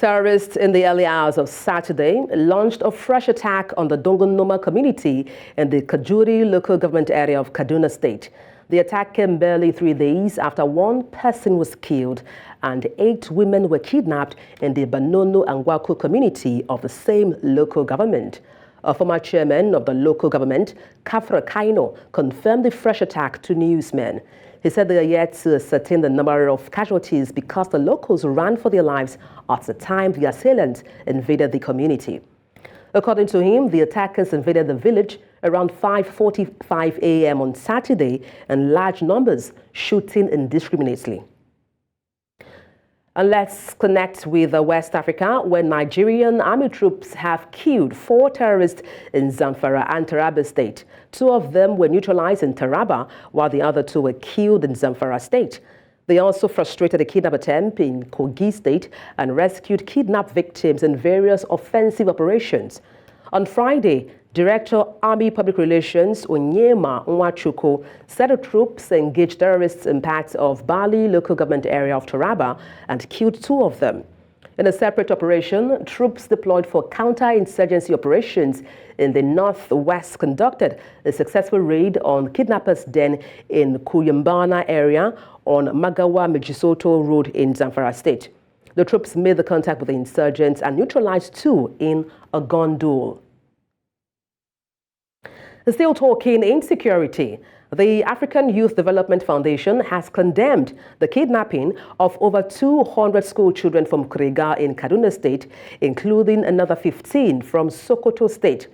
Terrorists in the early hours of Saturday launched a fresh attack on the Dongonoma community in the Kajuri local government area of Kaduna State. The attack came barely 3 days after one person was killed and 8 women were kidnapped in the Banono and Waku community of the same local government. A former chairman of the local government, Kafra Kaino, confirmed the fresh attack to newsmen. He said they are yet to ascertain the number of casualties because the locals ran for their lives at the time the assailants invaded the community. According to him, the attackers invaded the village around 5:45 a.m. on Saturday in large numbers, shooting indiscriminately. And let's connect with West Africa, where Nigerian army troops have killed 4 terrorists in Zamfara and Taraba State. 2 of them were neutralized in Taraba, while the other 2 were killed in Zamfara State. They also frustrated a kidnap attempt in Kogi State and rescued kidnapped victims in various offensive operations. On Friday, Director Army Public Relations Onyema Nwachuku said the troops engaged terrorists in parts of Bali local government area of Taraba and killed 2 of them. In a separate operation, troops deployed for counter-insurgency operations in the northwest conducted a successful raid on kidnappers' den in Kuyambana area on Magawa-Mejisoto Road in Zamfara State. The troops made the contact with the insurgents and neutralized 2 in a gun duel. Still talking insecurity, the African Youth Development Foundation has condemned the kidnapping of over 200 school children from Kuriga in Kaduna State, including another 15 from Sokoto State.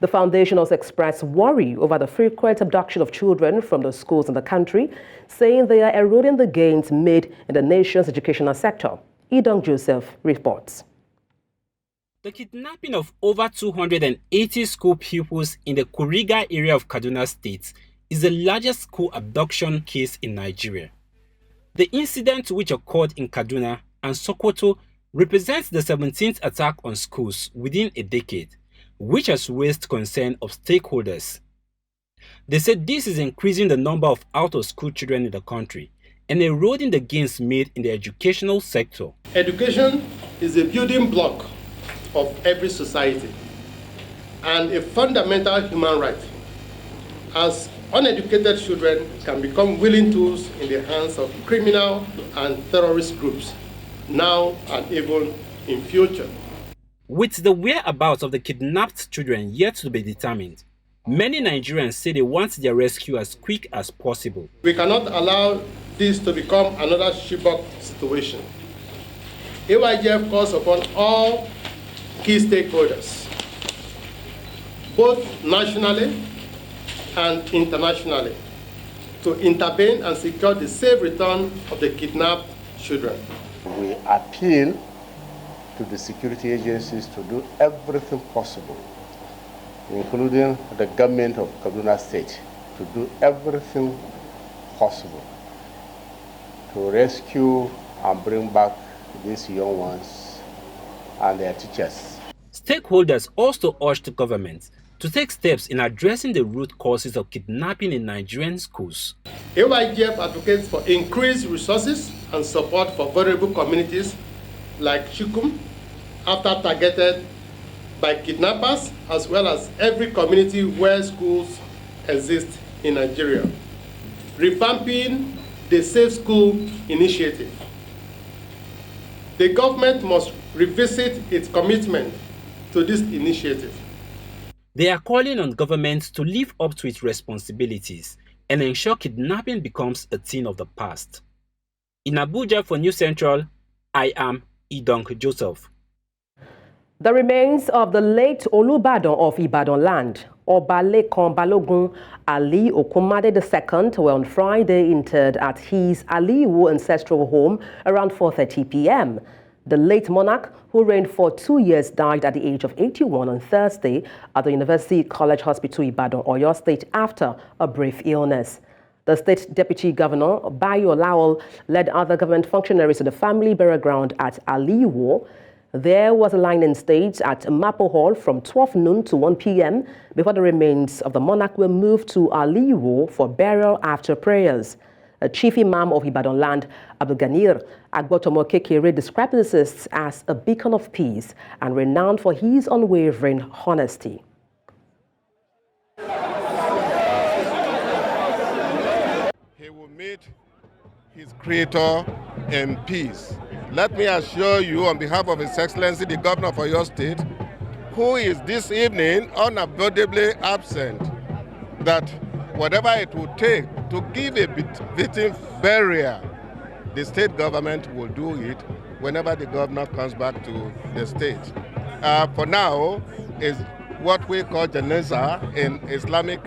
The foundation also expressed worry over the frequent abduction of children from the schools in the country, saying they are eroding the gains made in the nation's educational sector. Idong Joseph reports. The kidnapping of over 280 school pupils in the Kuriga area of Kaduna State is the largest school abduction case in Nigeria. The incident, which occurred in Kaduna and Sokoto, represents the 17th attack on schools within a decade, which has raised concern of stakeholders. They said this is increasing the number of out-of-school children in the country and eroding the gains made in the educational sector. Education is a building block of every society and a fundamental human right, as uneducated children can become willing tools in the hands of criminal and terrorist groups now and even in future. With the whereabouts of the kidnapped children yet to be determined, many Nigerians say they want their rescue as quick as possible. We cannot allow this to become another Chibok situation. AYGF calls upon all key stakeholders, both nationally and internationally, to intervene and secure the safe return of the kidnapped children. We appeal to the security agencies to do everything possible, including the government of Kaduna State, to do everything possible to rescue and bring back these young ones and their teachers. Stakeholders also urged the government to take steps in addressing the root causes of kidnapping in Nigerian schools. AYGF advocates for increased resources and support for vulnerable communities like Chikum, after targeted by kidnappers, as well as every community where schools exist in Nigeria. Revamping the Safe School initiative. The government must revisit its commitment to this initiative. They are calling on government to live up to its responsibilities and ensure kidnapping becomes a thing of the past. In Abuja for News Central, I am Idong Joseph. The remains of the late Olubadan of Ibadan land, Obalekan Balogun Ali Okumade II, were on Friday interred at his Aliwu ancestral home around 4:30 p.m. The late monarch, who reigned for 2 years, died at the age of 81 on Thursday at the University College Hospital Ibadan, Oyo State, after a brief illness. The state deputy governor, Bayo Lawal, led other government functionaries to the family burial ground at Aliwo. There was a line-in stage at Mapo Hall from 12 noon to 1 p.m. before the remains of the monarch were moved to Aliwo for burial after prayers. Chief Imam of Ibadan land, Abdulganir Agbotomo Kekere, described the deceased as a beacon of peace and renowned for his unwavering honesty. He will meet his creator in peace. Let me assure you, on behalf of His Excellency the Governor of your state, who is this evening unavoidably absent, that whatever it will take to give a victim burial, the state government will do it whenever the governor comes back to the state. For now, is what we call janazah in Islamic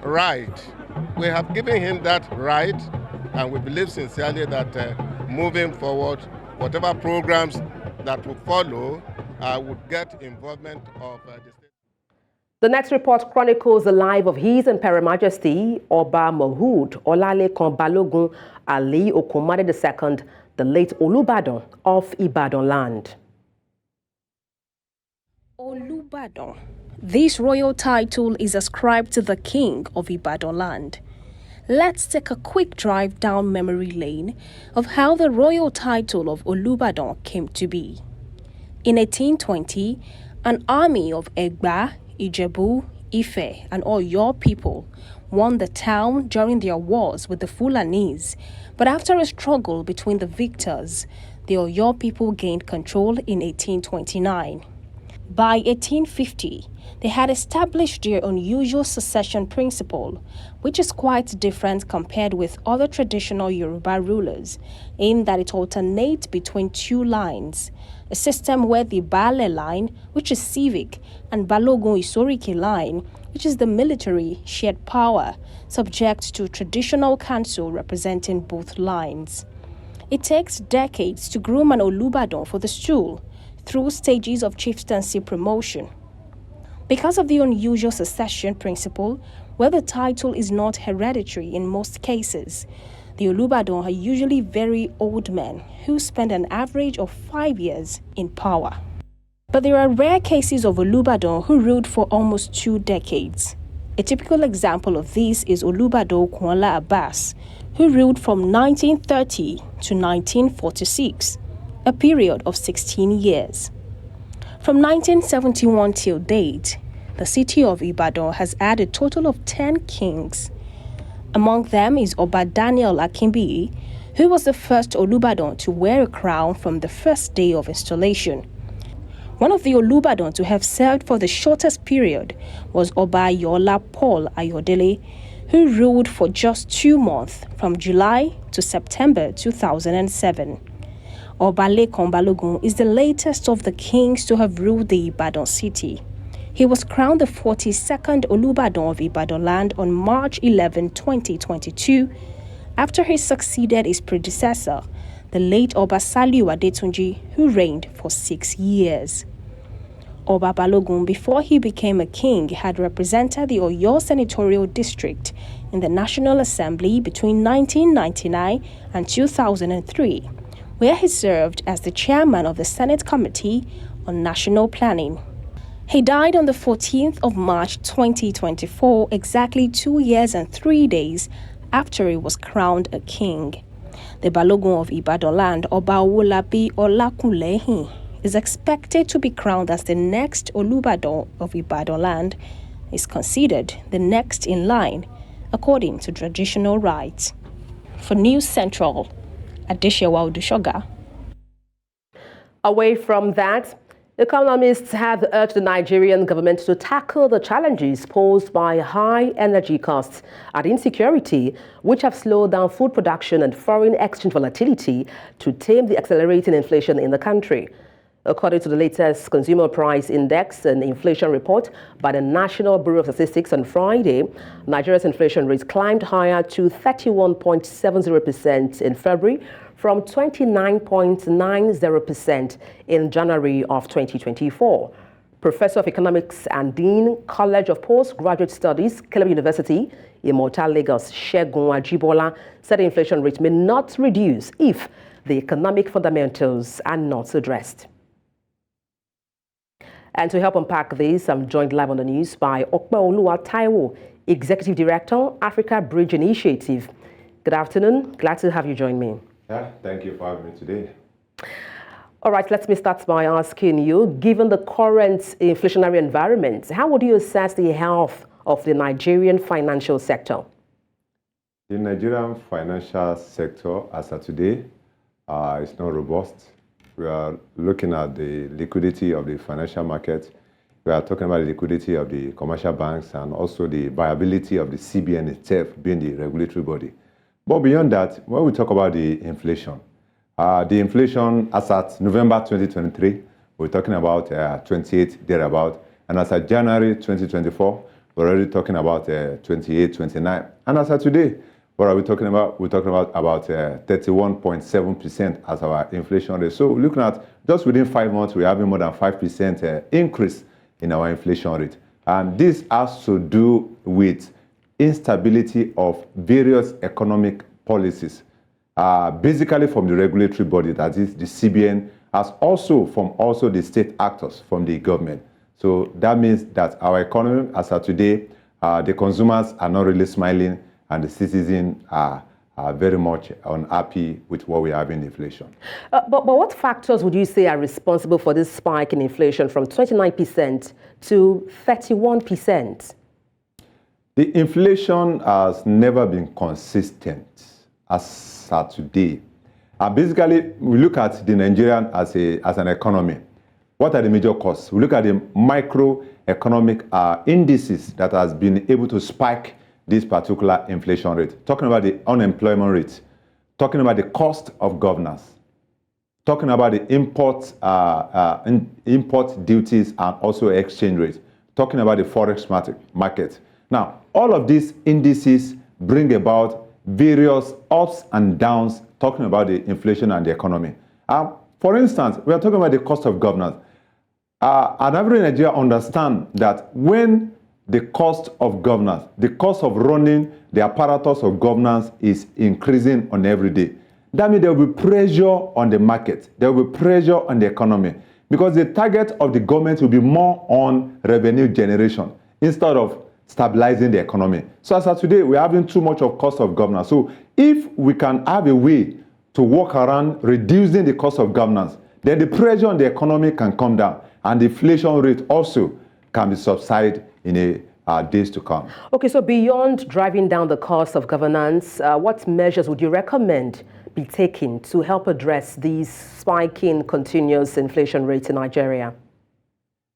right. We have given him that right, and we believe sincerely that moving forward, whatever programs that will follow would get involvement of the state. The next report chronicles the life of His Imperial Majesty Oba Mahood Olalekan Balogun Ali Okomade II, the late Olubadan of Ibadan land. Olubadan. This royal title is ascribed to the King of Ibadan land. Let's take a quick drive down memory lane of how the royal title of Olubadan came to be. In 1820, an army of Egba, Ijebu, Ife, and Oyo people won the town during their wars with the Fulanese, but after a struggle between the victors, the Oyo people gained control in 1829. By 1850, they had established their unusual succession principle, which is quite different compared with other traditional Yoruba rulers, in that it alternates between two lines, a system where the Baale line, which is civic, and Balogun Isorike line, which is the military, shared power, subject to traditional council representing both lines. It takes decades to groom an Olubadan for the stool, through stages of chieftaincy promotion. Because of the unusual succession principle, where the title is not hereditary in most cases, the Olubadan are usually very old men who spend an average of 5 years in power. But there are rare cases of Olubadan who ruled for almost 2 decades. A typical example of this is Olubadan Kuala Abbas, who ruled from 1930 to 1946. A period of 16 years. From 1971 till date, the city of Ibadan has had a total of 10 kings. Among them is Oba Daniel Akinbiyi, who was the first Olubadan to wear a crown from the first day of installation. One of the Olubadan to have served for the shortest period was Oba Yola Paul Ayodele, who ruled for just 2 months from July to September 2007. Obalekan Balogun is the latest of the kings to have ruled the Ibadan city. He was crowned the 42nd Olubadan of Ibadan land on March 11, 2022, after he succeeded his predecessor, the late Oba Saliu Adetunji, who reigned for 6 years. Oba Balogun, before he became a king, had represented the Oyo Senatorial District in the National Assembly between 1999 and 2003. Where he served as the chairman of the Senate Committee on National Planning. He died on the 14th of March 2024, exactly 2 years and 3 days after he was crowned a king. The Balogun of Ibadan land, Oba Owolabi Olakunlehin, is expected to be crowned as the next Olubadan of Ibadan land, is considered the next in line, according to traditional rites. For News Central, Adeshewa Odushoga. Away from that, economists have urged the Nigerian government to tackle the challenges posed by high energy costs and insecurity, which have slowed down food production and foreign exchange volatility to tame the accelerating inflation in the country. According to the latest Consumer Price Index and Inflation Report by the National Bureau of Statistics on Friday, Nigeria's inflation rate climbed higher to 31.70% in February from 29.90% in January of 2024. Professor of Economics and Dean, College of Postgraduate Studies, Caleb University, Immortal Lagos, Segun Ajibola, said the inflation rate may not reduce if the economic fundamentals are not addressed. And to help unpack this, I'm joined live on the news by Okpeoluwa Taiwo, Executive Director, Africa Bridge Initiative. Good afternoon. Glad to have you join me. Yeah, thank you for having me today. All right, let me start by asking you, given the current inflationary environment, how would you assess the health of the Nigerian financial sector? The Nigerian financial sector, as of today, is not robust. We are looking at the liquidity of the financial market. We are talking about the liquidity of the commercial banks and also the viability of the CBN itself being the regulatory body. But beyond that, when we talk about the inflation as at November 2023, we're talking about 28 thereabout. And as at January 2024, we're already talking about 28, 29. And as at today, what are we talking about? We're talking about 31.7% as our inflation rate. So looking at just within 5 months, we're having more than 5% increase in our inflation rate. And this has to do with instability of various economic policies, basically from the regulatory body, that is the CBN, as also from the state actors from the government. So that means that our economy, as of today, the consumers are not really smiling, and the citizens are very much unhappy with what we have in inflation. But what factors would you say are responsible for this spike in inflation from 29% to 31%? The inflation has never been consistent as of today. Basically, we look at the Nigerian as an economy. What are the major causes? We look at the microeconomic indices that has been able to spike this particular inflation rate. Talking about the unemployment rate, talking about the cost of governance, talking about the import duties and also exchange rate, talking about the forex market. Now, all of these indices bring about various ups and downs, talking about the inflation and the economy. For instance, we are talking about the cost of governance. And every Nigerian understand that when the cost of governance, the cost of running the apparatus of governance is increasing on every day, that means there will be pressure on the market, there will be pressure on the economy, because the target of the government will be more on revenue generation instead of stabilizing the economy. So as of today, we're having too much of cost of governance. So if we can have a way to work around reducing the cost of governance, then the pressure on the economy can come down, and the inflation rate also can be subsided in a days to come. Okay, so beyond driving down the cost of governance, what measures would you recommend be taken to help address these spiking continuous inflation rates in Nigeria?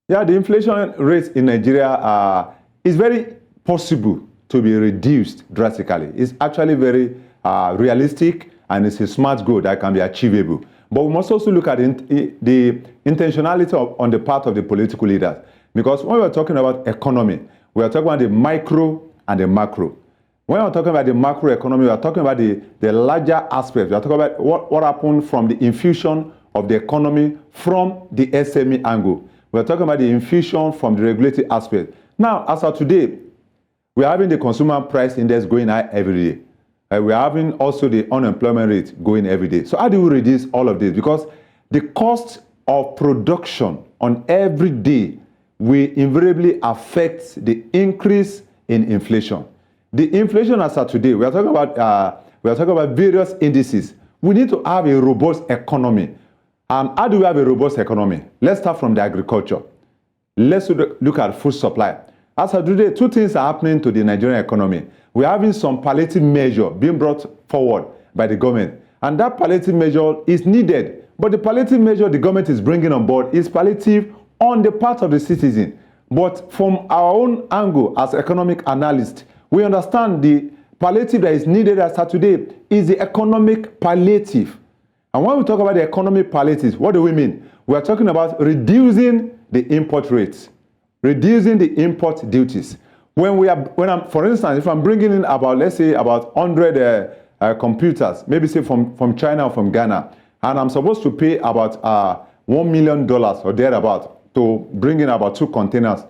Yeah, the inflation rate in Nigeria is very possible to be reduced drastically. It's actually very realistic, and it's a smart goal that can be achievable. But we must also look at the intentionality on the part of the political leaders. Because when we're talking about economy, we are talking about the micro and the macro. When we're talking about the macro economy, we are talking about the larger aspects. We are talking about what happened from the infusion of the economy from the SME angle. We are talking about the infusion from the regulatory aspect. Now, as of today, we are having the consumer price index going high every day. We are having also the unemployment rate going every day. So how do we reduce all of this? Because the cost of production on every day will invariably affect the increase in inflation. The inflation as of today, we are talking about various indices. We need to have a robust economy. And how do we have a robust economy? Let's start from the agriculture. Let's look at food supply. As of today, two things are happening to the Nigerian economy. We're having some palliative measure being brought forward by the government. And that palliative measure is needed. But the palliative measure the government is bringing on board is palliative on the part of the citizen. But from our own angle as economic analysts, we understand the palliative that is needed as of today is the economic palliative. And when we talk about the economic palliatives, what do we mean? We are talking about reducing the import rates, reducing the import duties. For instance, if I'm bringing in about, let's say, about 100 computers, maybe say from China or from Ghana, and I'm supposed to pay about $1 million or thereabout to bring in about 2 containers.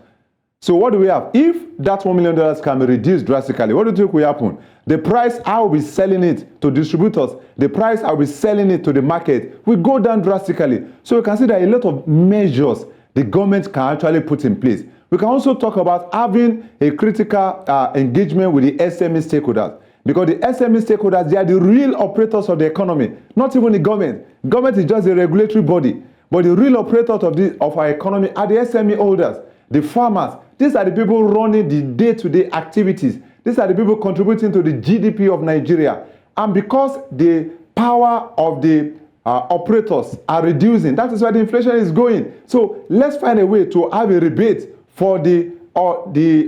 So what do we have? If that $1 million can be reduced drastically, what do you think will happen? The price I will be selling it to distributors, the price I will be selling it to the market will go down drastically. So you can see that a lot of measures the government can actually put in place. We can also talk about having a critical engagement with the SME stakeholders. Because the SME stakeholders, they are the real operators of the economy, not even the government. Government is just a regulatory body. But the real operators of our economy are the SME holders, the farmers. These are the people running the day-to-day activities. These are the people contributing to the GDP of Nigeria. And because the power of the operators are reducing, that is why the inflation is going. So let's find a way to have a rebate for the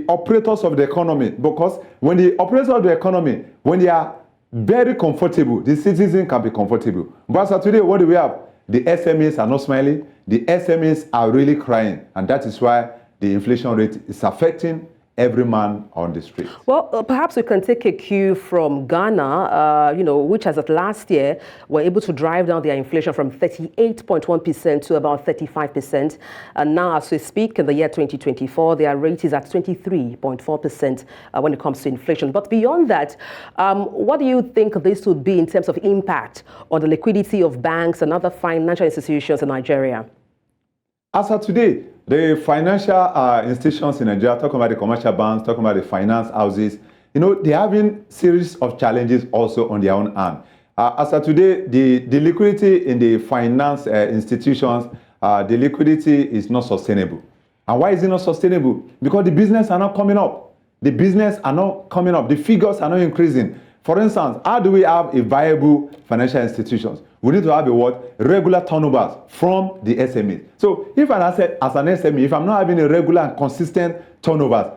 operators of the economy. Because when the operators of the economy, when they are very comfortable, the citizen can be comfortable. But so today, what do we have? The SMEs are not smiling. The SMEs are really crying. And that is why the inflation rate is affecting every man on the street. Well, perhaps we can take a cue from Ghana, which as of last year were able to drive down their inflation from 38.1% to about 35%. And now, as we speak, in the year 2024, their rate is at 23.4% when it comes to inflation. But beyond that, what do you think this would be in terms of impact on the liquidity of banks and other financial institutions in Nigeria? As of today, the financial institutions in Nigeria, talking about the commercial banks, talking about the finance houses, they're having series of challenges also on their own hand. As of today, the liquidity in the finance institutions, the liquidity is not sustainable. And why is it not sustainable? Because the business are not coming up. The business are not coming up. The figures are not increasing. For instance, how do we have a viable financial institutions? We need to have regular turnovers from the SMEs. So if as an SME, if I'm not having a regular and consistent turnovers,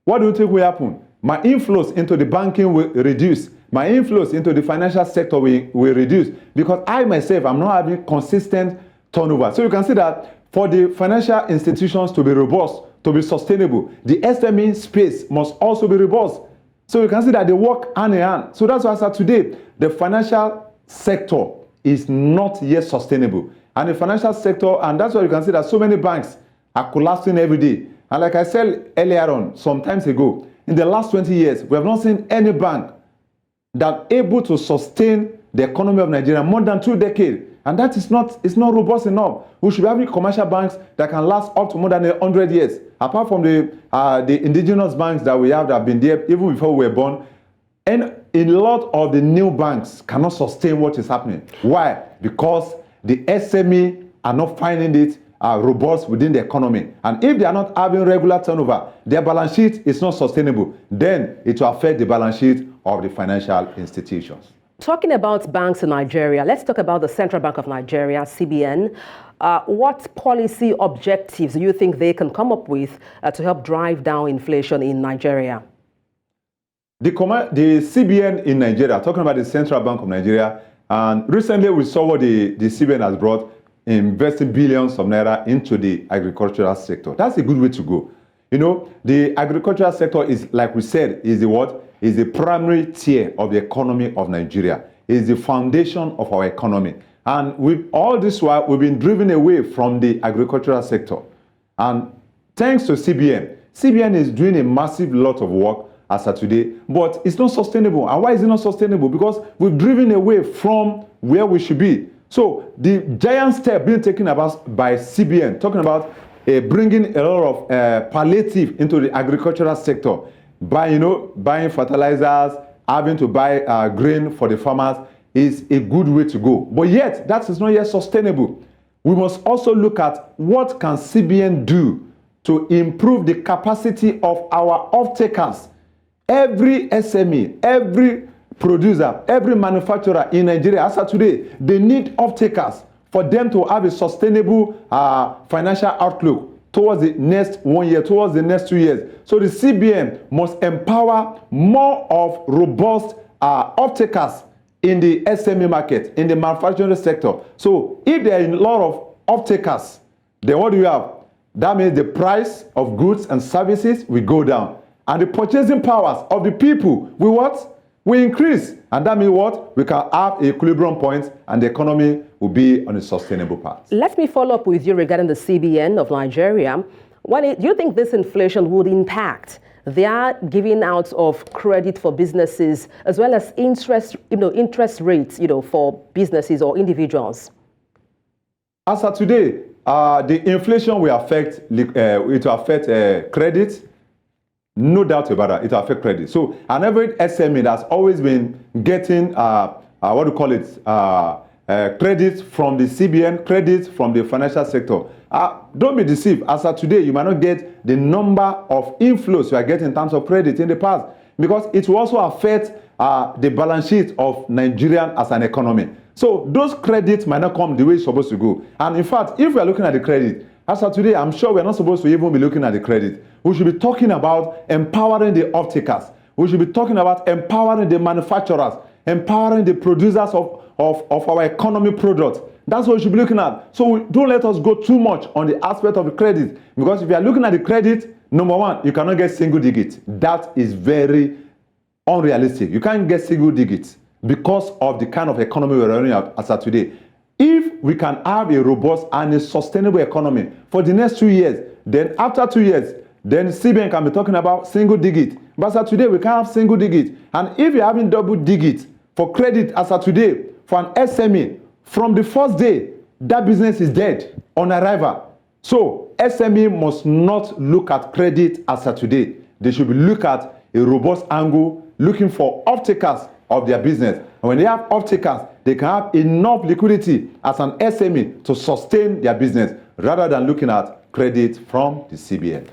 what do you think will happen? My inflows into the banking will reduce. My inflows into the financial sector will reduce because I myself am not having consistent turnover. So you can see that for the financial institutions to be robust, to be sustainable, the SME space must also be robust. So you can see that they work hand in hand. So that's why as of today, the financial sector is not yet sustainable. And the financial sector, and that's why you can see that so many banks are collapsing every day. And like I said earlier on, some times ago, in the last 20 years, we have not seen any bank that able to sustain the economy of Nigeria more than 2 decades. And that is not robust enough. We should have commercial banks that can last up to more than 100 years. Apart from the indigenous banks that we have that have been there even before we were born. And a lot of the new banks cannot sustain what is happening. Why? Because the SME are not finding it robust within the economy. And if they are not having regular turnover, their balance sheet is not sustainable. Then it will affect the balance sheet of the financial institutions. Talking about banks in Nigeria, let's talk about the Central Bank of Nigeria, CBN. What policy objectives do you think they can come up with to help drive down inflation in Nigeria? The CBN in Nigeria, talking about the Central Bank of Nigeria, and recently we saw what the CBN has brought, investing billions of naira into the agricultural sector. That's a good way to go. The agricultural sector is, like we said, is the primary tier of the economy of Nigeria. It is the foundation of our economy. And with all this while, we've been driven away from the agricultural sector. And thanks to CBN, CBN is doing a massive lot of work as of today, but it's not sustainable. And why is it not sustainable? Because we've driven away from where we should be. So the giant step being taken about by CBN, talking about bringing a lot of palliative into the agricultural sector, buying fertilizers, having to buy grain for the farmers is a good way to go. But yet, that is not yet sustainable. We must also look at what can CBN do to improve the capacity of our off-takers. Every SME, every producer, every manufacturer in Nigeria, as of today, they need off-takers for them to have a sustainable financial outlook towards the next 1 year, towards the next 2 years. So the CBN must empower more of robust off-takers in the SME market, in the manufacturing sector. So if there are a lot of off-takers, then what do you have? That means the price of goods and services will go down. And the purchasing powers of the people will what? Will increase. And that means what? We can have an equilibrium point and the economy will be on a sustainable path. Let me follow up with you regarding the CBN of Nigeria. Do you think this inflation would impact their giving out of credit for businesses as well as interest rates, for businesses or individuals? As of today, the inflation will affect credit. no doubt about that, it will affect credit. So an average SME that's always been getting credit from the CBN, credit from the financial sector. Don't be deceived. As of today, you might not get the number of inflows you are getting in terms of credit in the past, because it will also affect the balance sheet of Nigeria as an economy. So those credits might not come the way it's supposed to go. And in fact, if we are looking at the credit, as of today, I'm sure we're not supposed to even be looking at the credit. We should be talking about empowering the off-takers. We should be talking about empowering the manufacturers, empowering the producers of our economy products. That's what we should be looking at. So don't let us go too much on the aspect of the credit, because if you are looking at the credit, number one, you cannot get single digits. That is very unrealistic. You can't get single digits because of the kind of economy we're running as of today. If we can have a robust and a sustainable economy for the next 2 years, then after 2 years, then CBN can be talking about single digit. But as of today, we can't have single digit. And if you're having double digit for credit as of today, for an SME, from the first day, that business is dead on arrival. So SME must not look at credit as of today. They should look at a robust angle, looking for off-takers of their business. And when they have off-takers, they can have enough liquidity as an SME to sustain their business, rather than looking at credit from the CBN.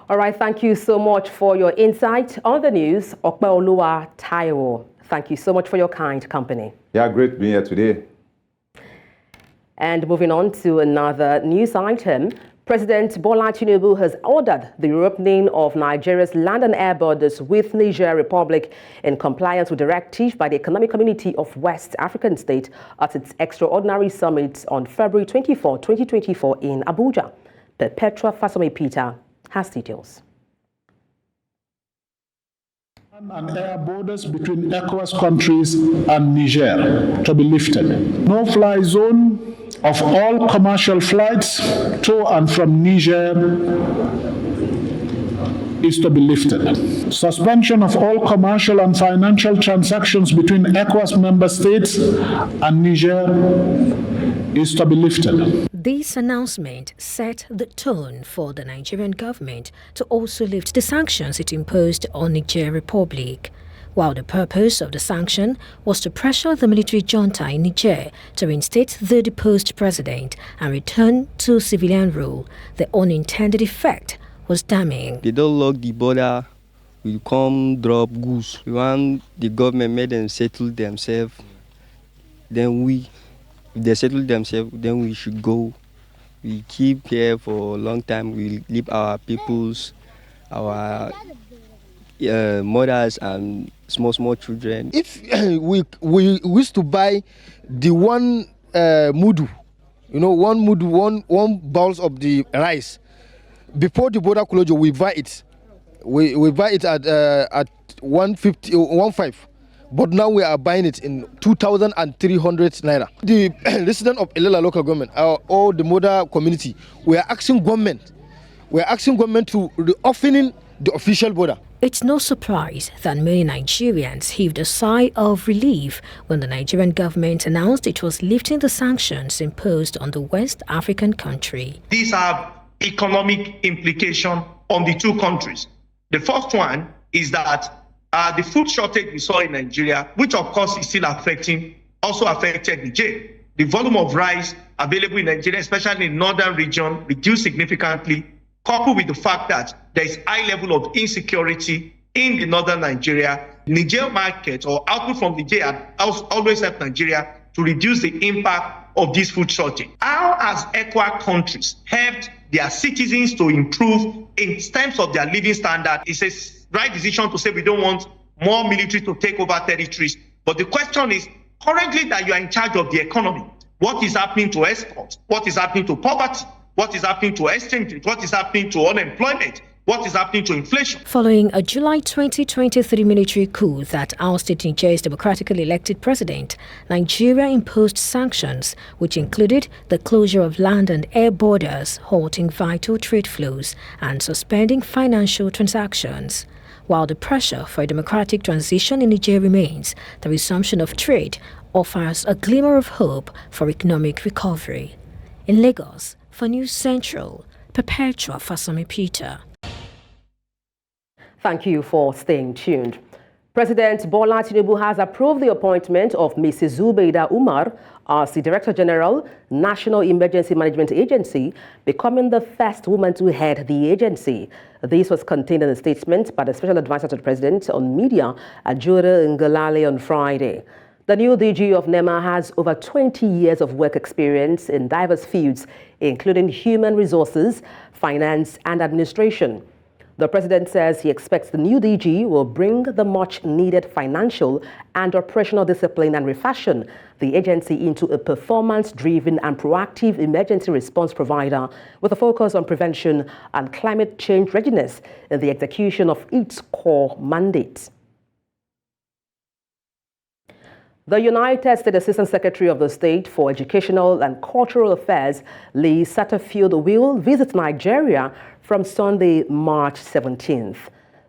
All right, thank you so much for your insight on the news. Okpeoluwa Taiwo, thank you so much for your kind company. Yeah, great being here today. And moving on to another news item, President Bola Tinubu has ordered the reopening of Nigeria's land and air borders with Niger Republic in compliance with directive by the Economic Community of West African States at its extraordinary summit on February 24, 2024 in Abuja. Perpetua Fasome Peter has details. And air borders between ECOWAS countries and Niger to be lifted. No-fly zone of all commercial flights to and from Niger is to be lifted. Suspension of all commercial and financial transactions between ECOWAS member states and Niger is to be lifted. This announcement set the tone for the Nigerian government to also lift the sanctions it imposed on Niger Republic. While the purpose of the sanction was to pressure the military junta in Niger to reinstate the deposed president and return to civilian rule, the unintended effect was damning. They don't lock the border, we come drop goods. We want the government make them settle themselves, then if they settle themselves, then we should go. We keep here for a long time, we leave our peoples, our mothers and small children. If we wish to buy the one mudu, one bowls of the rice, before the border closure, we buy it. We buy it at 150, 15. But now we are buying it in 2,300 naira. The resident of Elela local government, or the Moda community, we are asking government to reopening the official border. It's no surprise that many Nigerians heaved a sigh of relief when the Nigerian government announced it was lifting the sanctions imposed on the West African country. These have economic implication on the two countries. The first one is that the food shortage we saw in Nigeria, which of course is still also affected Niger. The volume of rice available in Nigeria, especially in northern region, reduced significantly, coupled with the fact that there is high level of insecurity in the northern Nigeria. Niger market or output from Niger always helped Nigeria to reduce the impact of this food shortage. How has ECOWAS countries helped their citizens to improve in terms of their living standard? It's a right decision to say we don't want more military to take over territories. But the question is, currently that you are in charge of the economy, what is happening to exports? What is happening to poverty? What is happening to exchange rate? What is happening to unemployment? What is happening to inflation? Following a July 2023 military coup that ousted Niger's democratically elected president, Nigeria imposed sanctions, which included the closure of land and air borders, halting vital trade flows, and suspending financial transactions. While the pressure for a democratic transition in Niger remains, the resumption of trade offers a glimmer of hope for economic recovery. In Lagos, for News Central, Perpetua Fasome Peter. Thank you for staying tuned. President Bola Tinubu has approved the appointment of Mrs. Zubeida Umar as the Director General, National Emergency Management Agency, becoming the first woman to head the agency. This was contained in a statement by the Special Advisor to the President on Media, Ajure Ngalale, on Friday. The new DG of NEMA has over 20 years of work experience in diverse fields, including human resources, finance, and administration. The president says he expects the new DG will bring the much-needed financial and operational discipline and refashion the agency into a performance-driven and proactive emergency response provider with a focus on prevention and climate change readiness in the execution of its core mandate. The United States Assistant Secretary of the State for Educational and Cultural Affairs, Lee Satterfield, will visit Nigeria from Sunday, March 17th.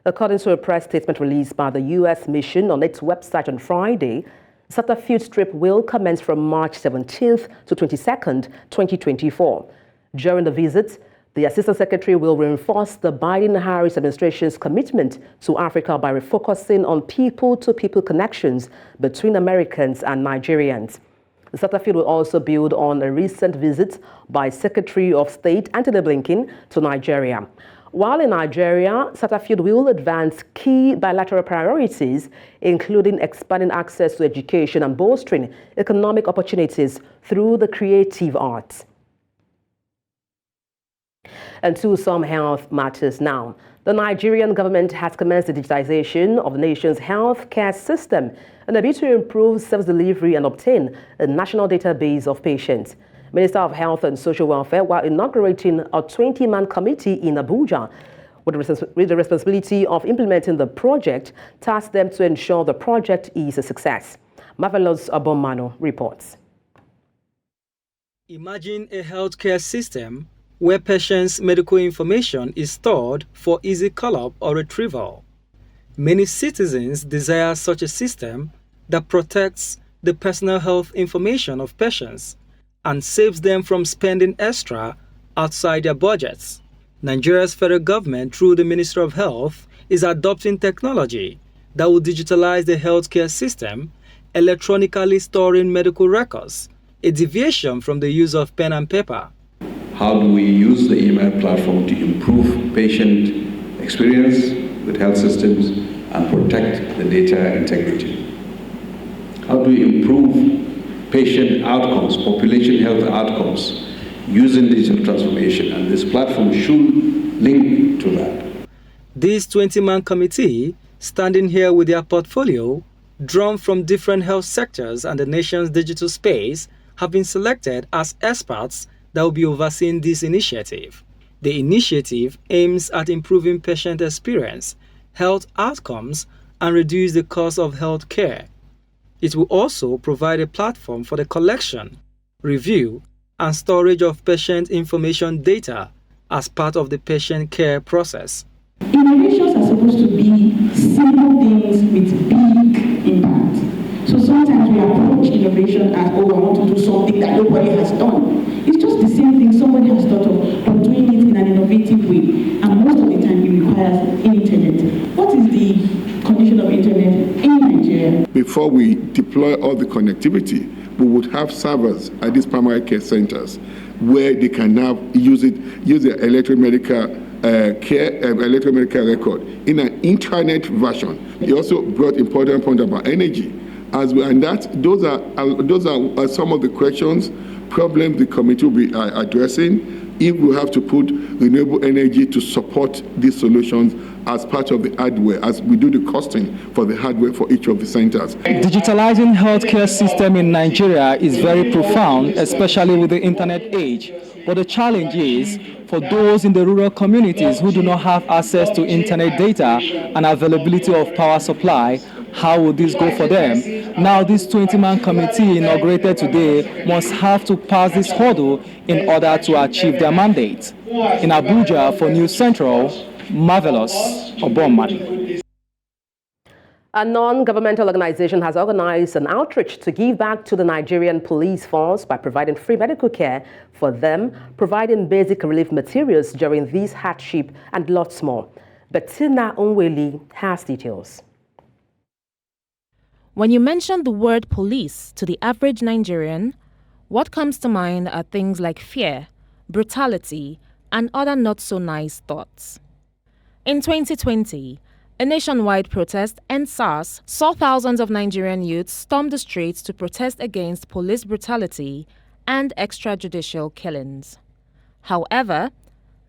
According to a press statement released by the U.S. mission on its website on Friday, Satterfield's trip will commence from March 17th to 22nd, 2024. During the visit, the Assistant Secretary will reinforce the Biden-Harris administration's commitment to Africa by refocusing on people-to-people connections between Americans and Nigerians. Satterfield will also build on a recent visit by Secretary of State Antony Blinken to Nigeria. While in Nigeria, Satterfield will advance key bilateral priorities, including expanding access to education and bolstering economic opportunities through the creative arts. And to some health matters now. The Nigerian government has commenced the digitization of the nation's health care system in a bid to improve service delivery and obtain a national database of patients. Minister of Health and Social Welfare, while inaugurating a 20-man committee in Abuja with the responsibility of implementing the project, tasked them to ensure the project is a success. Marvelous Abomano reports. Imagine a healthcare system where patients' medical information is stored for easy call-up or retrieval. Many citizens desire such a system that protects the personal health information of patients and saves them from spending extra outside their budgets. Nigeria's federal government, through the Ministry of Health, is adopting technology that will digitalize the healthcare system, electronically storing medical records, a deviation from the use of pen and paper. How do we use the email platform to improve patient experience with health systems and protect the data integrity? How do we improve patient outcomes, population health outcomes, using digital transformation? And this platform should link to that. This 20-man committee, standing here with their portfolio, drawn from different health sectors and the nation's digital space, have been selected as experts that will be overseeing this initiative. The initiative aims at improving patient experience, health outcomes, and reduce the cost of health care. It will also provide a platform for the collection, review, and storage of patient information data as part of the patient care process. Innovations are supposed to be simple things with big impact. So sometimes we approach innovation as, oh, I want to do something that nobody has done. It's just the same thing somebody has thought of, but doing it in an innovative way. And most of the time it requires internet. What is the condition of internet in Nigeria? Before we deploy all the connectivity, we would have servers at these primary care centers where they can now use their electromedical record in an intranet version. He also brought important point about energy. Those are some of the questions, problems the committee will be addressing if we have to put renewable energy to support these solutions as part of the hardware, as we do the costing for the hardware for each of the centers. Digitalizing healthcare system in Nigeria is very profound, especially with the internet age. But the challenge is for those in the rural communities who do not have access to internet data and availability of power supply. How will this go for them? Now this 20-man committee inaugurated today must have to pass this hurdle in order to achieve their mandate. In Abuja for News Central, Marvelous Obomani. A non-governmental organization has organized an outreach to give back to the Nigerian police force by providing free medical care for them, providing basic relief materials during this hardship, and lots more. Bettina Onweli has details. When you mention the word police to the average Nigerian, what comes to mind are things like fear, brutality, and other not-so-nice thoughts. In 2020, a nationwide protest, End SARS, saw thousands of Nigerian youths storm the streets to protest against police brutality and extrajudicial killings. However,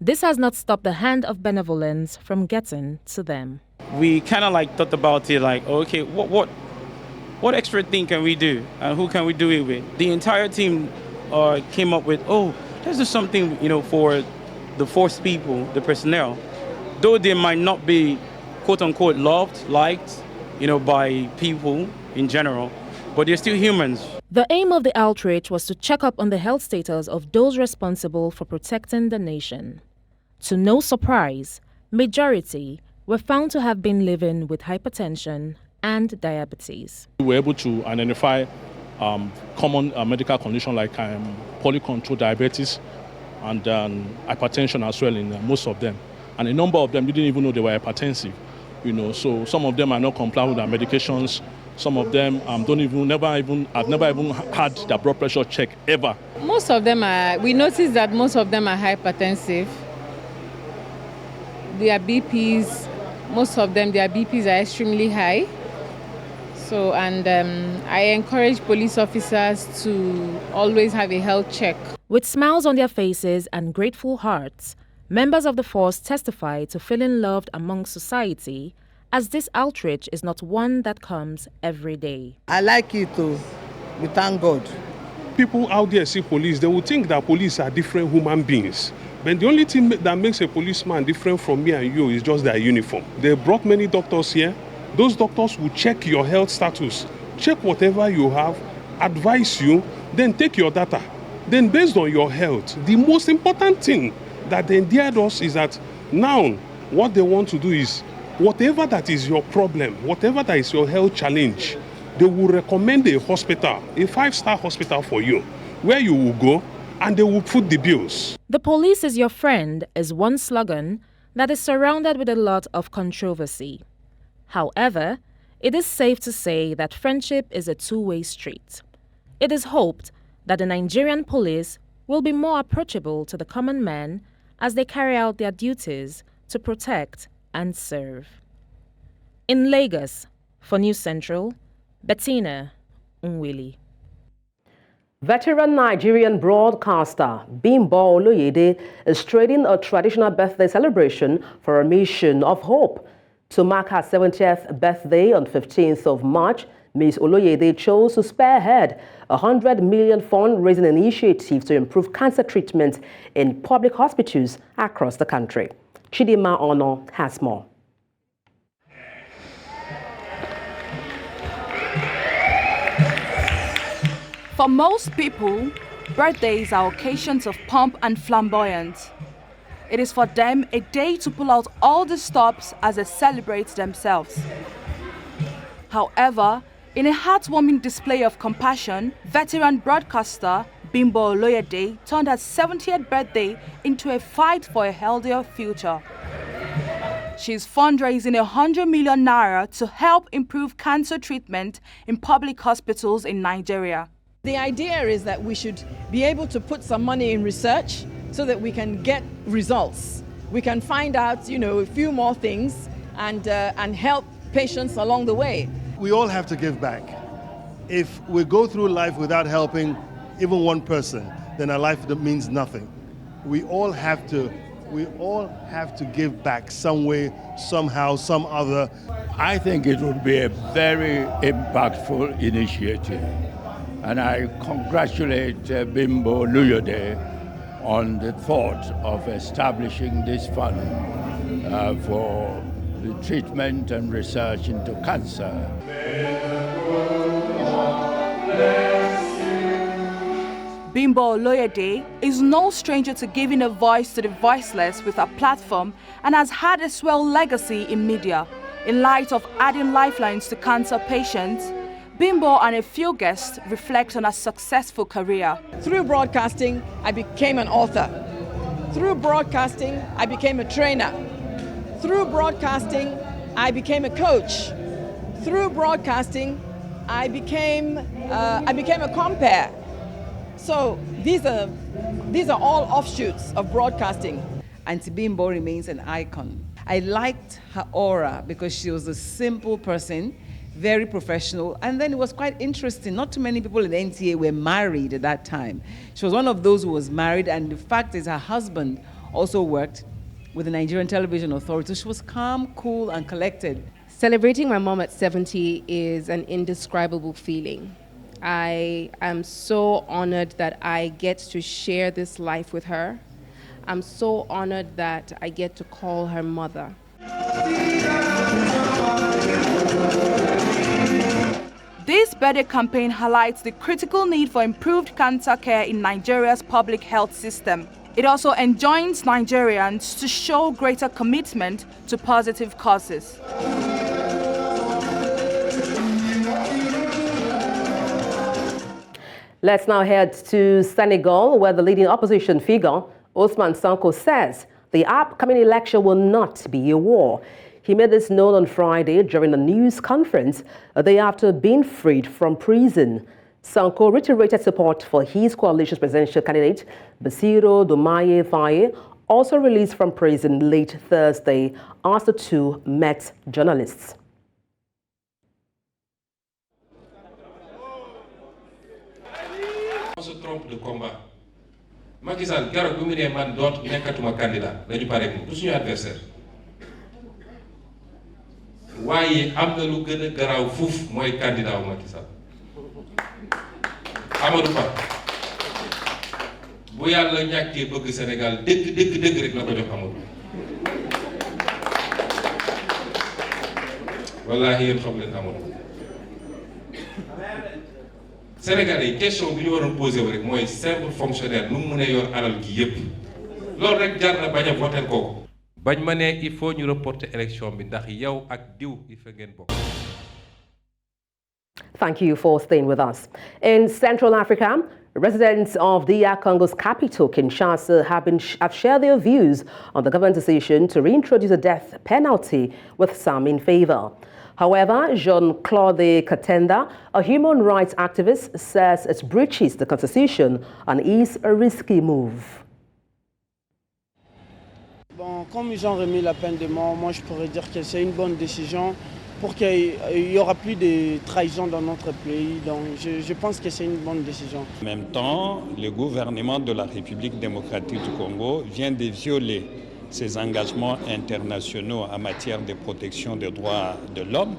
this has not stopped the hand of benevolence from getting to them. We kind of thought about it okay, what extra thing can we do and who can we do it with? The entire team came up with, let's do something, for the force people, the personnel. Though they might not be quote unquote loved, liked, by people in general, but they're still humans. The aim of the outreach was to check up on the health status of those responsible for protecting the nation. To no surprise, majority were found to have been living with hypertension and diabetes. We were able to identify common medical conditions like polycontrol diabetes and hypertension as well in most of them. And a number of them didn't even know they were hypertensive. So some of them are not compliant with their medications. Some of them have never even had their blood pressure checked ever. Most of them we noticed that most of them are hypertensive. Their BPs, most of them, their BPs are extremely high. So, I encourage police officers to always have a health check. With smiles on their faces and grateful hearts, members of the force testify to feeling loved among society, as this outreach is not one that comes every day. I like it too. We thank God. People out there see police, they will think that police are different human beings. But the only thing that makes a policeman different from me and you is just their uniform. They brought many doctors here. Those doctors will check your health status, check whatever you have, advise you, then take your data. Then based on your health, the most important thing that they endeared us is that now what they want to do is whatever that is your problem, whatever that is your health challenge, they will recommend a hospital, a 5-star hospital for you, where you will go and they will put the bills. The police is your friend is one slogan that is surrounded with a lot of controversy. However, it is safe to say that friendship is a two-way street. It is hoped that the Nigerian police will be more approachable to the common man as they carry out their duties to protect and serve. In Lagos, for News Central, Bettina Onweli. Veteran Nigerian broadcaster Bimbo Oloyede is trading a traditional birthday celebration for a mission of hope. To mark her 70th birthday on 15th of March, Ms. Oloyede chose to spearhead a 100 million fundraising initiative to improve cancer treatment in public hospitals across the country. Chidima Ono has more. For most people, birthdays are occasions of pomp and flamboyance. It is for them a day to pull out all the stops as they celebrate themselves. However, in a heartwarming display of compassion, veteran broadcaster Bimbo Oloyede turned her 70th birthday into a fight for a healthier future. She is fundraising 100 million naira to help improve cancer treatment in public hospitals in Nigeria. The idea is that we should be able to put some money in research so that we can get results. We can find out, a few more things and help patients along the way. We all have to give back. If we go through life without helping even one person, then our life means nothing. We all have to give back some way, somehow, some other. I think it would be a very impactful initiative. And I congratulate Bimbo Oloyede on the thought of establishing this fund for the treatment and research into cancer. Bimbo Oloyede is no stranger to giving a voice to the voiceless with her platform and has had a swell legacy in media. In light of adding lifelines to cancer patients, Bimbo and a few guests reflect on her successful career. Through broadcasting, I became an author. Through broadcasting, I became a trainer. Through broadcasting, I became a coach. Through broadcasting, I became a compere. So these are all offshoots of broadcasting. Auntie Bimbo remains an icon. I liked her aura because she was a simple person, very professional, and then it was quite interesting. Not too many people in the NTA were married at that time. She was one of those who was married, and the fact is her husband also worked with the Nigerian Television Authority. So she was calm, cool, and collected. Celebrating my mom at 70 is an indescribable feeling. I am so honored that I get to share this life with her. I'm so honored that I get to call her mother. This birthday campaign highlights the critical need for improved cancer care in Nigeria's public health system. It also enjoins Nigerians to show greater commitment to positive causes. Let's now head to Senegal, where the leading opposition figure, Ousmane Sonko, says the upcoming election will not be a war. He made this known on Friday during a news conference a day after being freed from prison. Sonko reiterated support for his coalition's presidential candidate, Bassirou Diomaye Faye, also released from prison late Thursday, as the two met journalists. On se trompe de combat. Macky Sall keroog bi mu ne man doot nekkatuma candidat dañu pare ak du suñu adversaire waaye am na lu gën a garaaw fuuf mooy candidat wu Macky Sall Amadou Ba bu yàlla ñàkkee bëgg Sénégal dëgg rek la ko jox Amadou wallaahi yéen xam leen Amadou Sénégalais question bi ñu waroon posé wu rek mooy simple fonctionnaire nu mu mën a yor alal gi yépp loolu rek jar na bañ a voter kooku bañ ma ne il faut ñu reporter élection bi ndax yow ak diw il faut ngeen bokk. Thank you for staying with us. In Central Africa, residents of DR Congo's capital, Kinshasa, have shared their views on the government's decision to reintroduce a death penalty, with some in favor. However, Jean-Claude Katenda, a human rights activist, says it breaches the constitution and is a risky move. Bon, comme ils ont remis la peine de mort, moi je pourrais dire que c'est une bonne décision pour qu'il n'y aura plus de trahison dans notre pays. Donc je pense que c'est une bonne décision. En même temps, le gouvernement de la République démocratique du Congo vient de violer ses engagements internationaux en matière de protection des droits de l'homme,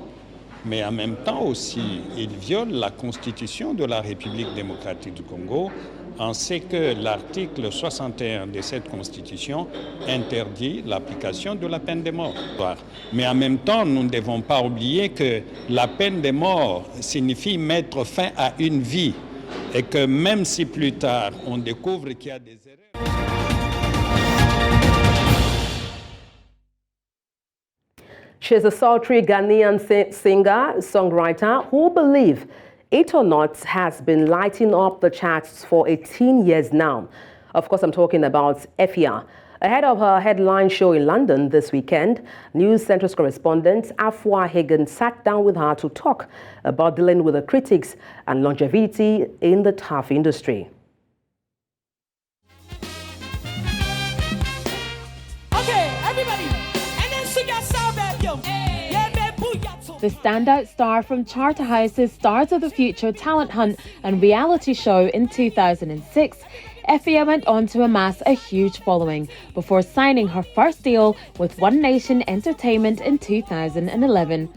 mais en même temps aussi, il viole la constitution de la République démocratique du Congo, en ce que l'article 61 de cette constitution interdit l'application de la peine de mort. Mais en même temps, nous ne devons pas oublier que la peine de mort signifie mettre fin à une vie, et que même si plus tard on découvre qu'il y a des erreurs. She's a sultry Ghanaian singer-songwriter who believes It or Not has been lighting up the charts for 18 years now. Of course, I'm talking about Efia. Ahead of her headline show in London this weekend, News Centre's correspondent Afua Hagen sat down with her to talk about dealing with the critics and longevity in the tough industry. Okay, everybody, and then sing your sound back, yo. The standout star from Charterhouse's Stars of the Future talent hunt and reality show in 2006, Efia went on to amass a huge following before signing her first deal with One Nation Entertainment in 2011.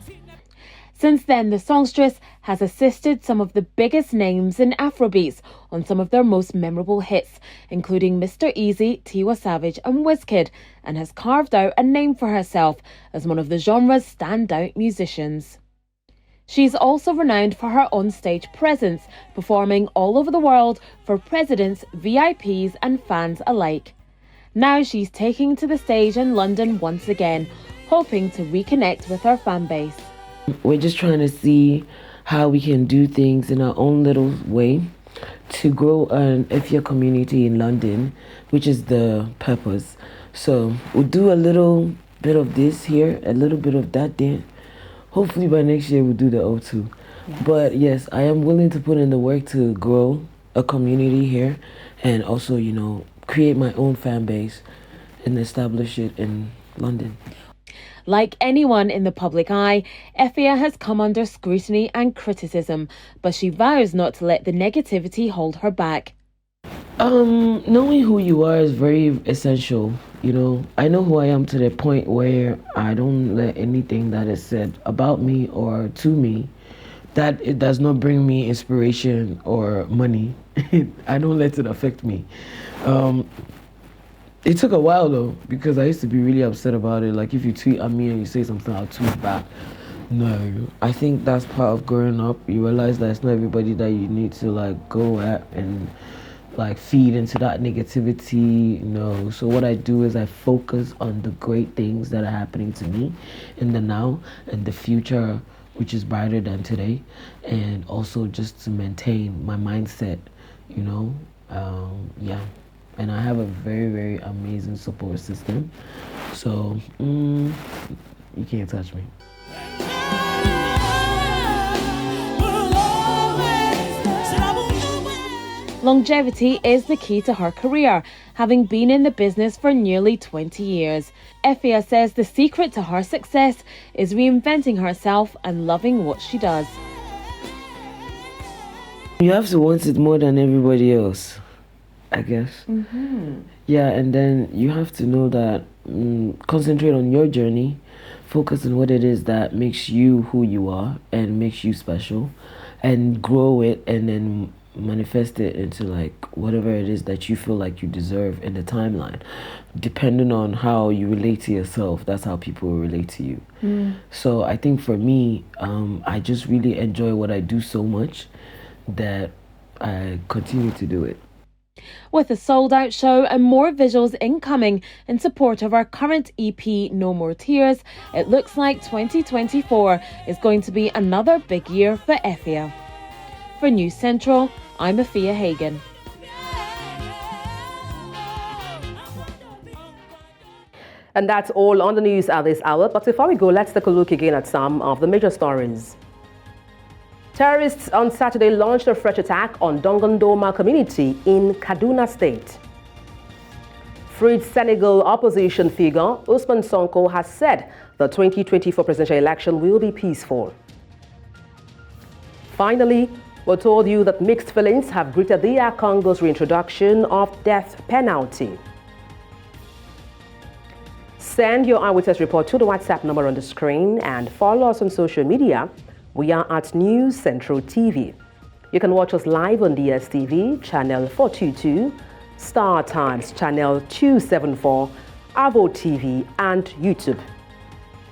Since then, the songstress has assisted some of the biggest names in Afrobeats on some of their most memorable hits, including Mr. Easy, Tiwa Savage and Wizkid, and has carved out a name for herself as one of the genre's standout musicians. She's also renowned for her on-stage presence, performing all over the world for presidents, VIPs and fans alike. Now she's taking to the stage in London once again, hoping to reconnect with her fan base. We're just trying to see how we can do things in our own little way to grow an Efia community in London, which is the purpose. So we'll do a little bit of this here, a little bit of that there. Hopefully by next year we'll do the O2. Yeah. But yes, I am willing to put in the work to grow a community here and also, you know, create my own fan base and establish it in London. Like anyone in the public eye, Efia has come under scrutiny and criticism, but she vows not to let the negativity hold her back. Knowing who you are is very essential. You know, I know who I am to the point where I don't let anything that is said about me or to me that it does not bring me inspiration or money. I don't let it affect me. It took a while though, because I used to be really upset about it. Like if you tweet at me and you say something, I'll tweet back. No, I think that's part of growing up. You realize that it's not everybody that you need to like go at and like feed into that negativity, you know. So what I do is I focus on the great things that are happening to me in the now and the future, which is brighter than today, and also just to maintain my mindset, you know. Yeah, and I have a very, very amazing support system. So you can't touch me. Longevity is the key to her career, having been in the business for nearly 20 years. Efia says the secret to her success is reinventing herself and loving what she does. You have to want it more than everybody else, I guess. Yeah, and then you have to know that, concentrate on your journey, focus on what it is that makes you who you are and makes you special, and grow it and then manifest it into like whatever it is that you feel like you deserve in the timeline. Depending on how you relate to yourself, that's how people will relate to you. So I think for me, I just really enjoy what I do so much that I continue to do it. With a sold-out show and more visuals incoming in support of our current EP, No More Tears, it looks like 2024 is going to be another big year for Efia. For News Central, I'm Afia Hagan. And that's all on the news at this hour. But before we go, let's take a look again at some of the major stories. Terrorists on Saturday launched a fresh attack on Dongondoma community in Kaduna State. Freed Senegal opposition figure Ousmane Sonko has said the 2024 presidential election will be peaceful. Finally, we're told you that mixed feelings have greeted the Congo's reintroduction of death penalty. Send your eyewitness report to the WhatsApp number on the screen and follow us on social media. We are at News Central TV. You can watch us live on DSTV, channel 422, Star Times, channel 274, Avo TV, and YouTube.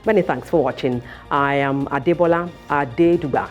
Many thanks for watching. I am Adebola Adeduba.